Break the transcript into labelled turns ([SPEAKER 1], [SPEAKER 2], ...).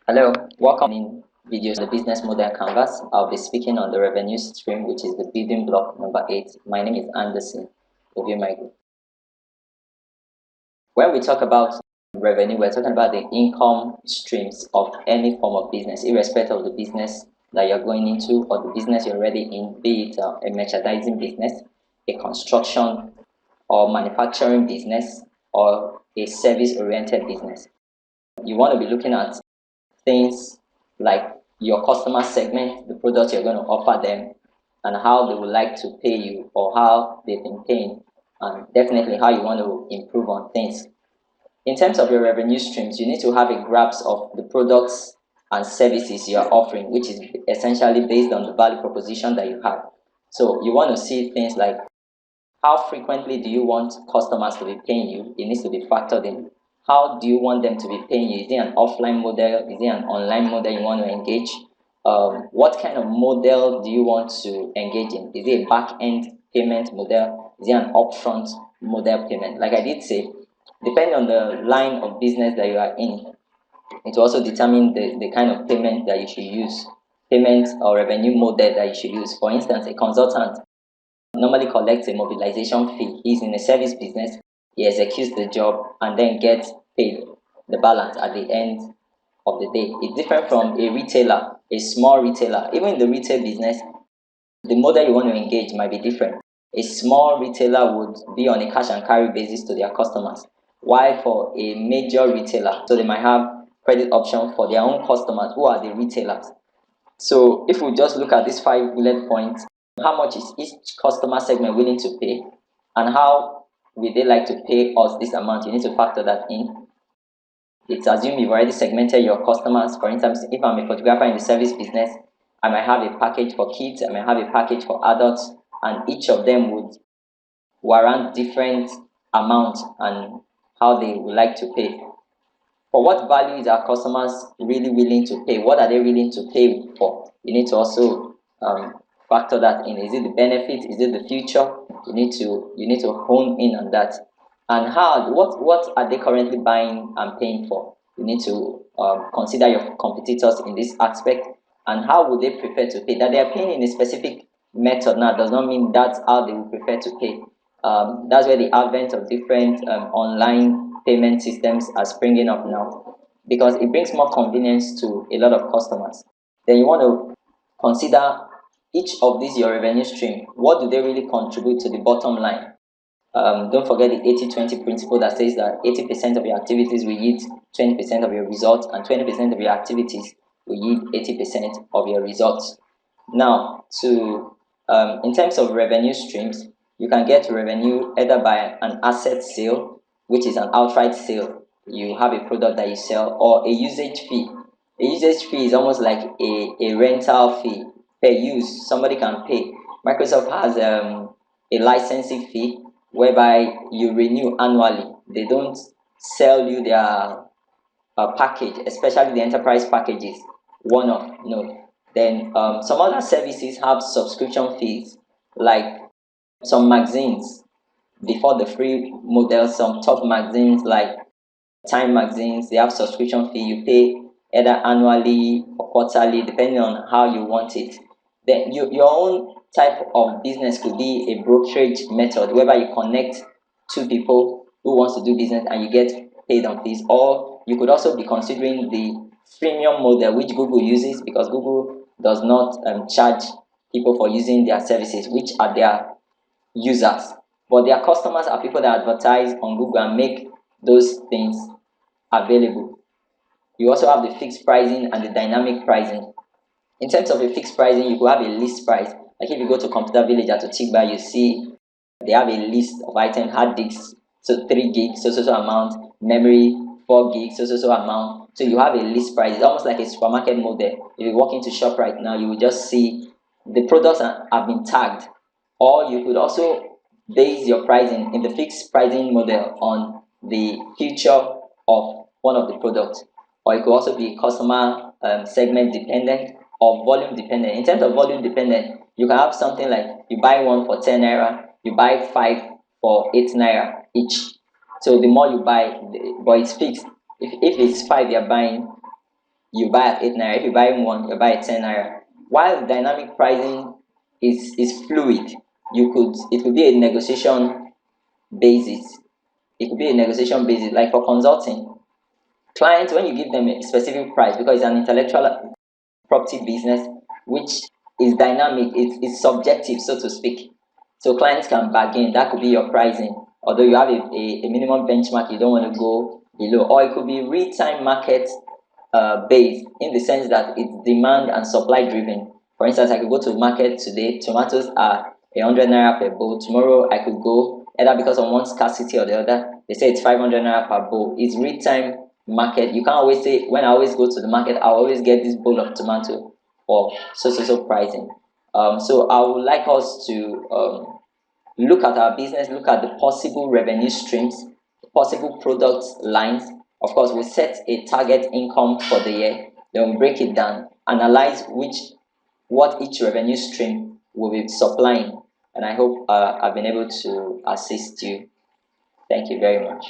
[SPEAKER 1] Hello, welcome in videos on the business model canvas. I'll be speaking on the revenue stream, which is the building block number 8. My name is Anderson Oviemagho. When we talk about revenue, we're talking about the income streams of any form of business, irrespective of the business that you're going into or the business you're already in, be it a merchandising business, a construction or manufacturing business, or a service-oriented business. You want to be looking at things like your customer segment, the products you're going to offer them, and how they would like to pay you or how they've been paying, and definitely how you want to improve on things. In terms of your revenue streams, you need to have a grasp of the products and services you are offering, which is essentially based on the value proposition that you have. So you want to see things like how frequently do you want customers to be paying you? It needs to be factored in. How do you want them to be paying you? Is it an offline model? Is it an online model you want to engage? What kind of model do you want to engage in? Is it a back-end payment model? Is it an upfront model payment? Like I did say, depending on the line of business that you are in, it will also determine the kind of payment that you should use, payment or revenue model that you should use. For instance, a consultant normally collects a mobilization fee. He's in a service business, he executes the job and then gets paid the balance at the end of the day. It's different from a retailer, a small retailer. Even in the retail business, the model you want to engage might be different. A small retailer would be on a cash and carry basis to their customers, while for a major retailer, so they might have credit option for their own customers who are the retailers. So if we just look at these 5 bullet points, how much is each customer segment willing to pay and how will they like to pay us this amount? You need to factor that in. It's assumed you've already segmented your customers. For instance, if I'm a photographer in the service business, I might have a package for kids, I might have a package for adults, and each of them would warrant different amounts and how they would like to pay. For what value is our customers really willing to pay? What are they willing to pay for? You need to also factor that in. Is it the benefit? Is it the future? You need to hone in on that. And what are they currently buying and paying for? You need to consider your competitors in this aspect and how would they prefer to pay. That they are paying in a specific method now does not mean that's how they would prefer to pay. That's where the advent of different online payment systems are springing up now because it brings more convenience to a lot of customers. Then you want to consider each of these your revenue stream. What do they really contribute to the bottom line? Don't forget the 80-20 principle that says that 80% of your activities will yield 20% of your results, and 20% of your activities will yield 80% of your results. Now, in terms of revenue streams, you can get revenue either by an asset sale, which is an outright sale. You have a product that you sell, or a usage fee. A usage fee is almost like a rental fee per use. Somebody can pay. Microsoft has a licensing fee whereby you renew annually. They don't sell you their package, especially the enterprise packages, one off. No. Then some other services have subscription fees, like some magazines before the free model, some top magazines like Time magazines, they have subscription fee. You pay either annually or quarterly, depending on how you want it. Then your own type of business could be a brokerage method whereby you connect two people who wants to do business and you get paid on fees. Or you could also be considering the freemium model which Google uses, because Google does not charge people for using their services, which are their users. But their customers are people that advertise on Google and make those things available. You also have the fixed pricing and the dynamic pricing. In terms of a fixed pricing, you could have a list price. Like if you go to Computer Village at Otigba, you see they have a list of items, hard disks, so 3 gigs, so amount, memory, 4 gigs, so amount. So you have a list price. It's almost like a supermarket model. If you walk into shop right now, you will just see the products have been tagged. Or you could also base your pricing in the fixed pricing model on the feature of one of the products. Or it could also be customer segment dependent or volume dependent. In terms of volume dependent, you can have something like you buy one for 10 naira, you buy 5 for 8 naira each. So the more you buy, but it's fixed. If it's 5 you're buying, you buy at 8 naira. If you buy one, you buy at 10 naira. While dynamic pricing is fluid, it could be a negotiation basis. It could be a negotiation basis, like for consulting. Clients, when you give them a specific price, because it's an intellectual property business, which is dynamic, it's subjective, so to speak. So clients can bargain. That could be your pricing. Although you have a minimum benchmark, you don't want to go below. Or it could be real-time market based, in the sense that it's demand and supply driven. For instance, I could go to market today, tomatoes are 100 naira per bowl. Tomorrow I could go, either because of one scarcity or the other, they say it's 500 naira per bowl. It's real time market. You can't always say, when I always go to the market, I always get this bowl of tomato or so pricing. So I would like us to look at our business, look at the possible revenue streams, possible product lines. Of course, we set a target income for the year, then we break it down, analyze what each revenue stream will be supplying. And I hope I've been able to assist you. Thank you very much.